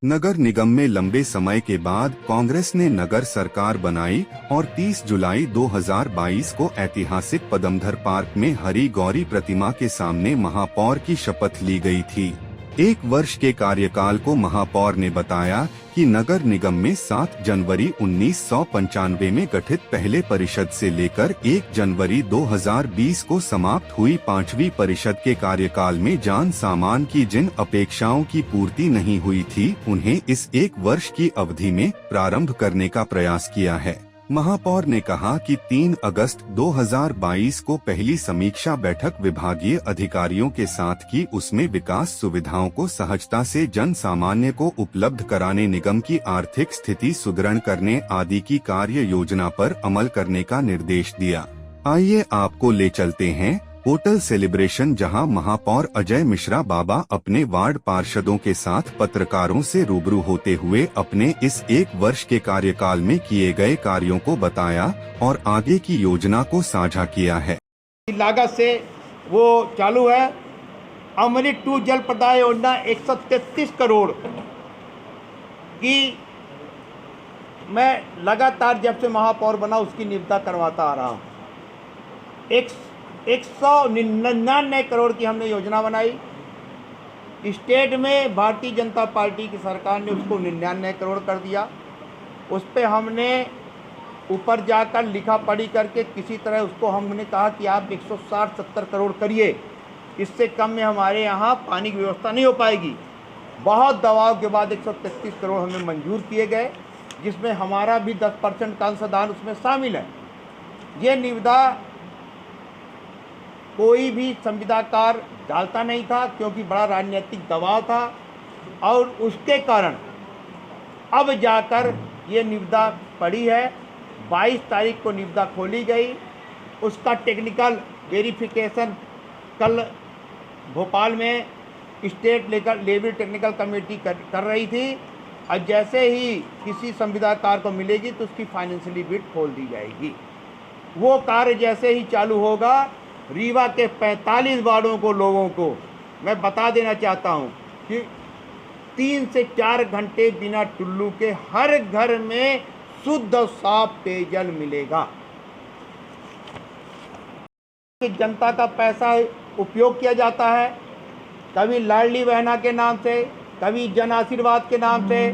नगर निगम में लंबे समय के बाद कांग्रेस ने नगर सरकार बनाई और 30 जुलाई 2022 को ऐतिहासिक पदमदर पार्क में हरी गौरी प्रतिमा के सामने महापौर की शपथ ली गई थी। 1 वर्ष के कार्यकाल को महापौर ने बताया कि नगर निगम में 7 जनवरी 1995 में गठित पहले परिषद से लेकर 1 जनवरी 2020 को समाप्त हुई 5वीं परिषद के कार्यकाल में जान सामान की जिन अपेक्षाओं की पूर्ति नहीं हुई थी, उन्हें इस 1 वर्ष की अवधि में प्रारंभ करने का प्रयास किया है। महापौर ने कहा कि 3 अगस्त 2022 को पहली समीक्षा बैठक विभागीय अधिकारियों के साथ की, उसमें विकास सुविधाओं को सहजता से जन सामान्य को उपलब्ध कराने, निगम की आर्थिक स्थिति सुदृढ़ करने आदि की कार्य योजना पर अमल करने का निर्देश दिया। आइए आपको ले चलते हैं होटल सेलिब्रेशन, जहां महापौर अजय मिश्रा बाबा अपने वार्ड पार्षदों के साथ पत्रकारों से रूबरू होते हुए अपने इस 1 वर्ष के कार्यकाल में किए गए कार्यों को बताया और आगे की योजना को साझा किया है। लागत से वो चालू है। अमृत 2 जल प्रदाय योजना 133 करोड़ की मैं लगातार जब से महापौर बना उसकी निविदा करवाता आ रहा हूँ। 199 करोड़ की हमने योजना बनाई। स्टेट में भारतीय जनता पार्टी की सरकार ने उसको 99 करोड़ कर दिया। उस पे हमने ऊपर जाकर लिखा पढ़ी करके किसी तरह उसको हमने कहा कि आप 160-70 करोड़ करिए, इससे कम में हमारे यहाँ पानी की व्यवस्था नहीं हो पाएगी। बहुत दबाव के बाद 133 करोड़ हमें मंजूर किए गए, जिसमें हमारा भी 10% का अंशदान उसमें शामिल है। ये निविदा कोई भी संविदाकार डालता नहीं था, क्योंकि बड़ा राजनीतिक दबाव था, और उसके कारण अब जाकर ये निविदा पड़ी है। 22 तारीख को निविदा खोली गई। उसका टेक्निकल वेरिफिकेशन कल भोपाल में स्टेट लेवल टेक्निकल कमेटी कर रही थी, और जैसे ही किसी संविदाकार को मिलेगी तो उसकी फाइनेंशियली बिड खोल दी जाएगी। वो कार्य जैसे ही चालू होगा, रीवा के 45 वार्डों को, लोगों को मैं बता देना चाहता हूं कि 3 से 4 घंटे बिना टुल्लू के हर घर में शुद्ध और साफ पेयजल मिलेगा। जनता का पैसा उपयोग किया जाता है, कभी लाडली बहना के नाम से, कभी जन आशीर्वाद के नाम से,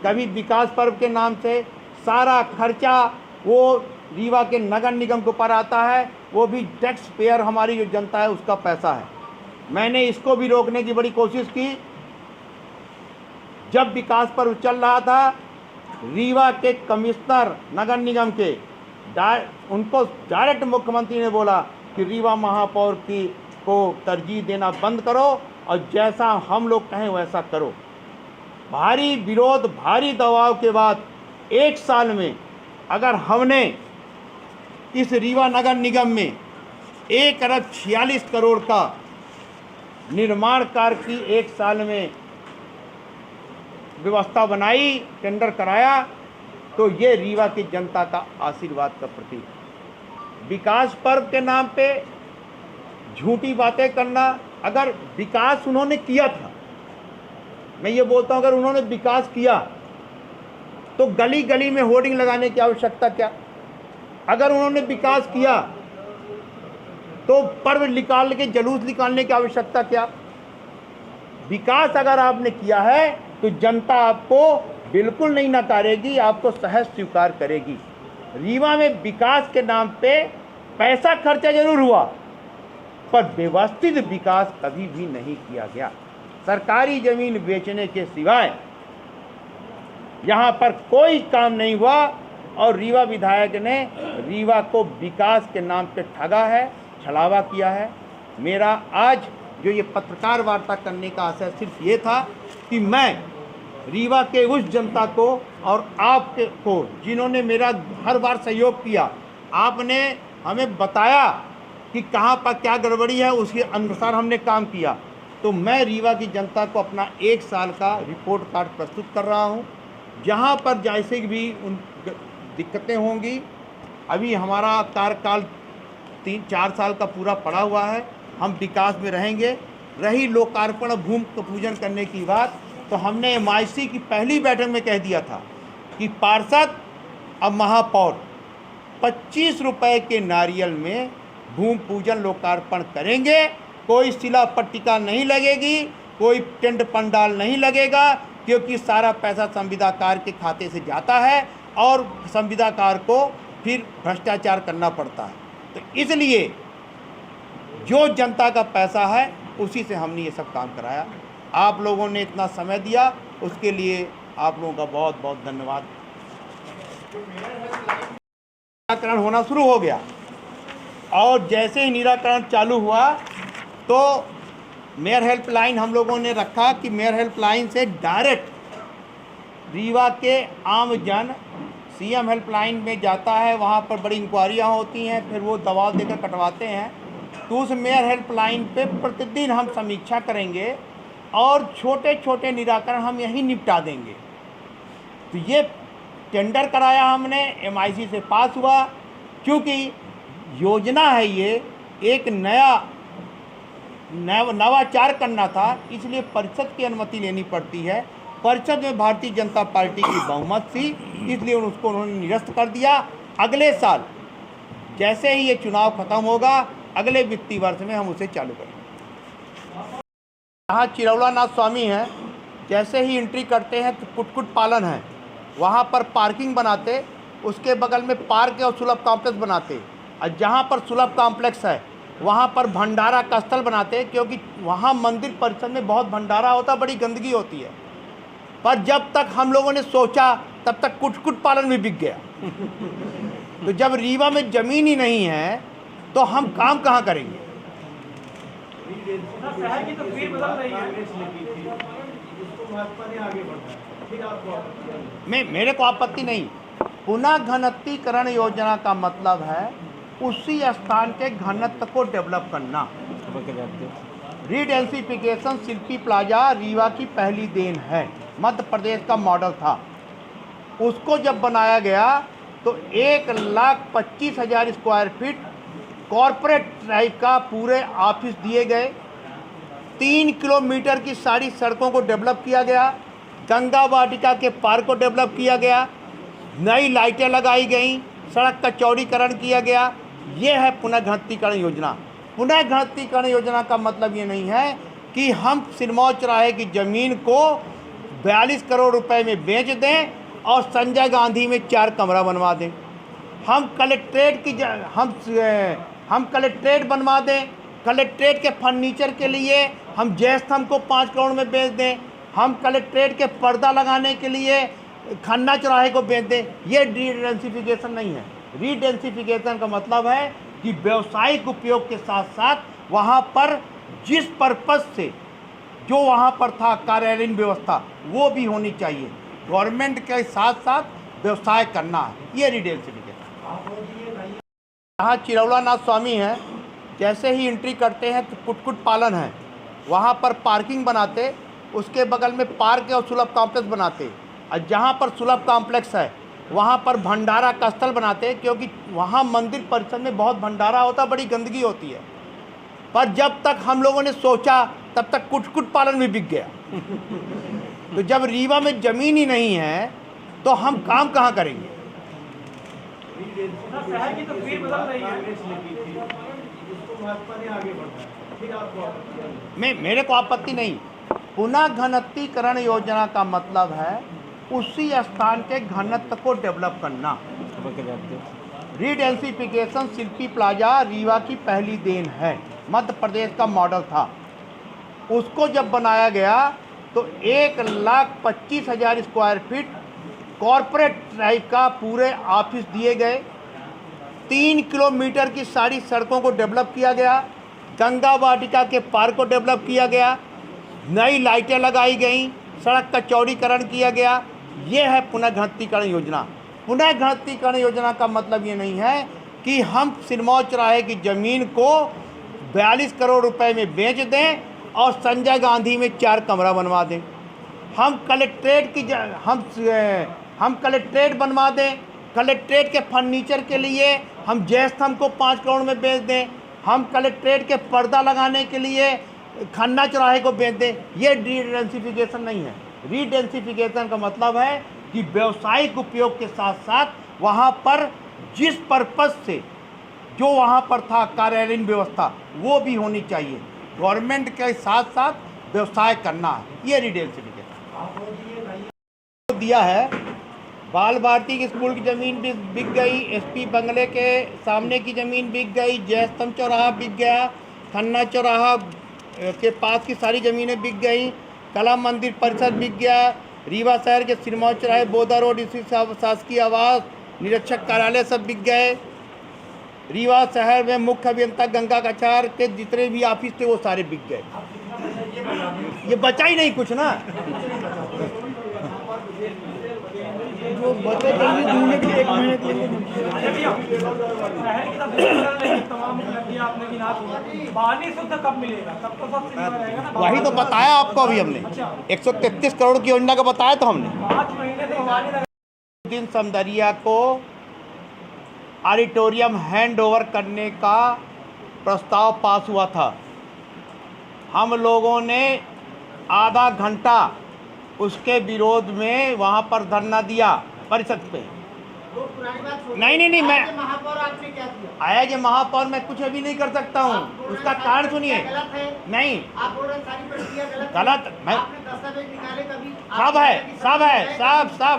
कभी विकास पर्व के नाम से। सारा खर्चा वो रीवा के नगर निगम के ऊपर आता है, वो भी टैक्स पेयर हमारी जो जनता है उसका पैसा है। मैंने इसको भी रोकने की बड़ी कोशिश की। जब विकास पर्व चल रहा था, रीवा के कमिश्नर नगर निगम के उनको डायरेक्ट मुख्यमंत्री ने बोला कि रीवा महापौर की को तरजीह देना बंद करो और जैसा हम लोग कहें वैसा करो। भारी विरोध, भारी दबाव के बाद 1 साल में अगर हमने इस रीवा नगर निगम में 1 अरब 46 करोड़ का निर्माण कार्य की 1 साल में व्यवस्था बनाई, टेंडर कराया, तो ये रीवा की जनता का आशीर्वाद का प्रतीक है। विकास पर्व के नाम पे झूठी बातें करना, अगर विकास उन्होंने किया था, मैं ये बोलता हूँ, अगर उन्होंने विकास किया तो गली गली में होर्डिंग लगाने की आवश्यकता क्या? अगर उन्होंने विकास किया तो पर्व निकाल के जुलूस निकालने की आवश्यकता क्या? विकास अगर आपने किया है तो जनता आपको बिल्कुल नहीं नकारेगी, आपको सहज स्वीकार करेगी। रीवा में विकास के नाम पे पैसा खर्चा जरूर हुआ, पर व्यवस्थित विकास कभी भी नहीं किया गया। सरकारी जमीन बेचने के सिवाय यहाँ पर कोई काम नहीं हुआ, और रीवा विधायक ने रीवा को विकास के नाम पे ठगा है, छलावा किया है। मेरा आज जो ये पत्रकार वार्ता करने का आशय सिर्फ ये था कि मैं रीवा के उस जनता को और आपके को, जिन्होंने मेरा हर बार सहयोग किया, आपने हमें बताया कि कहाँ पर क्या गड़बड़ी है, उसके अनुसार हमने काम किया, तो मैं रीवा की जनता को अपना 1 साल का रिपोर्ट कार्ड प्रस्तुत कर रहा हूँ। जहाँ पर जैसे भी उन दिक्कतें होंगी, अभी हमारा कार्यकाल 3-4 साल का पूरा पड़ा हुआ है, हम विकास में रहेंगे। रही लोकार्पण भूमि पूजन करने की बात, तो हमने MIC की पहली बैठक में कह दिया था कि पार्षद अब महापौर 25 रुपए के नारियल में भूमि पूजन लोकार्पण करेंगे। कोई शिला पट्टिका नहीं लगेगी, कोई टेंट पंडाल नहीं लगेगा, क्योंकि सारा पैसा संविदाकार के खाते से जाता है और संविदाकार को फिर भ्रष्टाचार करना पड़ता है। तो इसलिए जो जनता का पैसा है उसी से हमने ये सब काम कराया। आप लोगों ने इतना समय दिया, उसके लिए आप लोगों का बहुत बहुत धन्यवाद। निराकरण होना शुरू हो गया और जैसे ही निराकरण चालू हुआ तो मेयर हेल्पलाइन हम लोगों ने रखा कि मेयर हेल्पलाइन से डायरेक्ट रीवा के आम जन CM हेल्पलाइन में जाता है, वहाँ पर बड़ी इंक्वायरियाँ होती हैं, फिर वो दबाव देकर कटवाते हैं। तो उस मेयर हेल्पलाइन पे प्रतिदिन हम समीक्षा करेंगे और छोटे छोटे निराकरण हम यहीं निपटा देंगे। तो ये टेंडर कराया हमने, MIC से पास हुआ। क्योंकि योजना है ये एक नवाचार करना था, इसलिए परिषद की अनुमति लेनी पड़ती है। परिषद में भारतीय जनता पार्टी की बहुमत थी, इसलिए उसको उन्होंने निरस्त कर दिया। अगले साल जैसे ही ये चुनाव खत्म होगा, अगले वित्तीय वर्ष में हम उसे चालू करेंगे। यहाँ चिरौलानाथ स्वामी हैं, जैसे ही एंट्री करते हैं तो कुटकुट पालन है, वहाँ पर पार्किंग बनाते, उसके बगल में पार्क और सुलभ कॉम्प्लेक्स बनाते, और जहाँ पर सुलभ कॉम्प्लेक्स है वहाँ पर भंडारा का स्थल बनाते, क्योंकि वहाँ मंदिर परिसर में बहुत भंडारा होता, बड़ी गंदगी होती है। पर जब तक हम लोगों ने सोचा तब तक कुटकुट पालन भी बिक गया। तो जब रीवा में ज़मीन ही नहीं है तो हम काम कहाँ करेंगे? मेरे को आपत्ति नहीं। पुनः घनत्तीकरण योजना का मतलब है उसी स्थान के घनत्व को डेवलप करना। रीडेंसिफिकेशन शिल्पी प्लाजा रीवा की पहली देन है, मध्य प्रदेश का मॉडल था। उसको जब बनाया गया तो 1,25,000 स्क्वायर फीट कॉरपोरेट टाइप का पूरे ऑफिस दिए गए, 3 किलोमीटर की सारी सड़कों को डेवलप किया गया, गंगा वाटिका के पार्क को डेवलप किया गया, नई लाइटें लगाई गई, सड़क का चौड़ीकरण किया गया। ये है पुनः घनत्तीकरण योजना। पुनः घनत्तीकरण योजना का मतलब ये नहीं है कि हम सिरमौर चौराहे की ज़मीन को 42 करोड़ रुपए में बेच दें और संजय गांधी में 4 कमरा बनवा दें। हम कलेक्ट्रेट बनवा दें, कलेक्ट्रेट के फर्नीचर के लिए हम जयस्तंभ को 5 करोड़ में बेच दें, हम कलेक्ट्रेट के पर्दा लगाने के लिए खन्ना चौराहे को बेच दें। ये रीडेंसिफिकेशन नहीं है। रीडेंसिफिकेशन का मतलब है कि व्यावसायिक उपयोग के साथ साथ वहाँ पर जिस पर्पज़ से जो वहाँ पर था कार्यालयीन व्यवस्था वो भी होनी चाहिए। गवर्नमेंट के साथ साथ व्यवसाय करना है, ये रीडेंसिफिकेशन। यहाँ चिरौलानाथ स्वामी हैं, जैसे ही एंट्री करते हैं तो कुटकुट पालन है, वहाँ पर पार्किंग बनाते, उसके बगल में पार्क और सुलभ कॉम्प्लेक्स बनाते, और जहाँ पर सुलभ कॉम्प्लेक्स है वहाँ पर भंडारा का स्थल बनाते, क्योंकि वहाँ मंदिर परिसर में बहुत भंडारा होता, बड़ी गंदगी होती है। पर जब तक हम लोगों ने सोचा तब तक कुटकुट पालन भी बिक गया। तो जब रीवा में ज़मीन ही नहीं है तो हम काम कहाँ करेंगे? मेरे को आपत्ति नहीं। पुनः घनत्तीकरण योजना का मतलब है उसी स्थान के घनत्व को डेवलप करना। रीडेंसिफिकेशन शिल्पी प्लाजा रीवा की पहली देन है, मध्य प्रदेश का मॉडल था। उसको जब बनाया गया तो 1,25,000 स्क्वायर फीट कॉरपोरेट टाइप का पूरे ऑफिस दिए गए, 3 किलोमीटर की सारी सड़कों को डेवलप किया गया, गंगा वाटिका के पार्क को डेवलप किया गया, नई लाइटें लगाई गई, सड़क का चौड़ीकरण किया गया। ये है पुनः घनत्तीकरण योजना। पुनः घनत्तीकरण योजना का मतलब ये नहीं है कि हम सिरमौर चौराहे की ज़मीन को 42 करोड़ रुपए में बेच दें और संजय गांधी में 4 कमरा बनवा दें। हम कलेक्ट्रेट बनवा दें, कलेक्ट्रेट के फर्नीचर के लिए हम जयस्तंभ को 5 करोड़ में बेच दें, हम कलेक्ट्रेट के पर्दा लगाने के लिए खन्ना चौराहे को बेच दें, ये रीडेंसिफिकेशन नहीं है। रीडेंसिफिकेशन का मतलब है कि व्यवसायिक उपयोग के साथ साथ वहाँ पर जिस पर्पस से जो वहाँ पर था कार्यालयीन व्यवस्था वो भी होनी चाहिए। गवर्नमेंट के साथ साथ व्यवसाय करना है, ये रीडेंसिफिकेशन दिया है। बाल भारती की स्कूल की ज़मीन भी बिक गई, एसपी बंगले के सामने की ज़मीन बिक गई, जयस्तंभ चौराहा बिक गया, खन्ना चौराहा के पास की सारी ज़मीनें बिक गई, कला मंदिर परिसर बिक गया, रीवा शहर के सिरमौर चौराहे, बोदा रोड स्थित शासकीय आवास, निरीक्षक कार्यालय सब बिक गए। रीवा शहर में मुख्य अभियंता गंगा कछार के जितने भी ऑफिस थे वो सारे बिक गए। ये बचा ही नहीं कुछ ना, वो बचे ढूंढने के लिए 1 महीने के लिए वही तो बताया आपको अभी हमने। 133 करोड़ की योजना का बताया तो हमने। 5 महीने से दिन समदरिया को ऑडिटोरियम हैंड ओवर करने का प्रस्ताव पास हुआ था। हम लोगों ने आधा घंटा उसके विरोध में वहाँ पर धरना दिया परिषद पे। नहीं मैं महापौर आपने क्या किया? आया कि महापौर मैं कुछ अभी नहीं कर सकता हूँ, उसका कारण सुनिए। गलत है, नहीं आप बोल रहे हैं सारी प्रक्रिया गलत मैं आपने दस्तावेज निकाले कभी?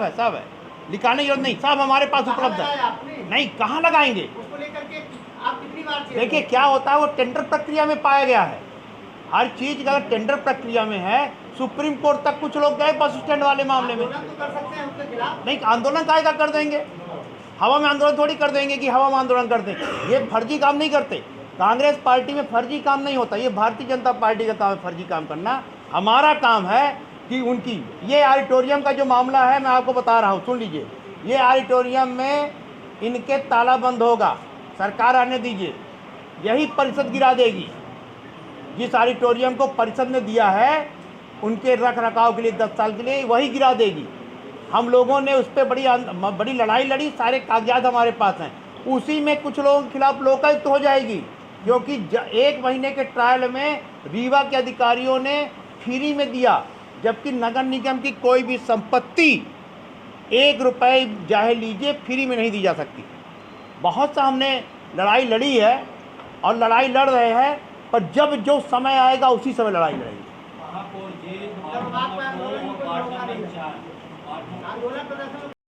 सब है लिखाने की जरूरत नहीं, सब हमारे पास उपलब्ध है। आपने नहीं कहाँ लगाएंगे? उसको लेकर के आप कितनी बार देखिए क्या होता है, वो टेंडर प्रक्रिया में पाया गया है। हर चीज़ अगर टेंडर प्रक्रिया में है, सुप्रीम कोर्ट तक कुछ लोग गए बस स्टैंड वाले मामले में। आंदोलन तो कर सकते हैं उसके खिलाफ। नहीं आंदोलन काहे का कर देंगे? हवा में आंदोलन थोड़ी कर देंगे कि हवा में आंदोलन कर दें। ये फर्जी काम नहीं करते। कांग्रेस पार्टी में फर्जी काम नहीं होता, ये भारतीय जनता पार्टी का काम है फर्जी काम करना। हमारा काम है कि उनकी ये ऑडिटोरियम का जो मामला है मैं आपको बता रहा हूँ, सुन लीजिए। ये ऑडिटोरियम में इनके ताला बंद होगा, सरकार आने दीजिए, यही परिषद गिरा देगी। जिस ऑडिटोरियम को परिषद ने दिया है उनके रख रखाव के लिए 10 साल के लिए वही गिरा देगी। हम लोगों ने उस पर बड़ी लड़ाई लड़ी, सारे कागजात हमारे पास हैं। उसी में कुछ लोगों के खिलाफ लोकायुक्त हो जाएगी, क्योंकि 1 महीने के ट्रायल में रीवा के अधिकारियों ने फ्री में दिया, जबकि नगर निगम की कोई भी संपत्ति 1 रुपये चाहे लीजिए फ्री में नहीं दी जा सकती। बहुत सा हमने लड़ाई लड़ी है और लड़ाई लड़ रहे हैं, पर जब जो समय आएगा उसी समय लड़ाई लड़ेंगे।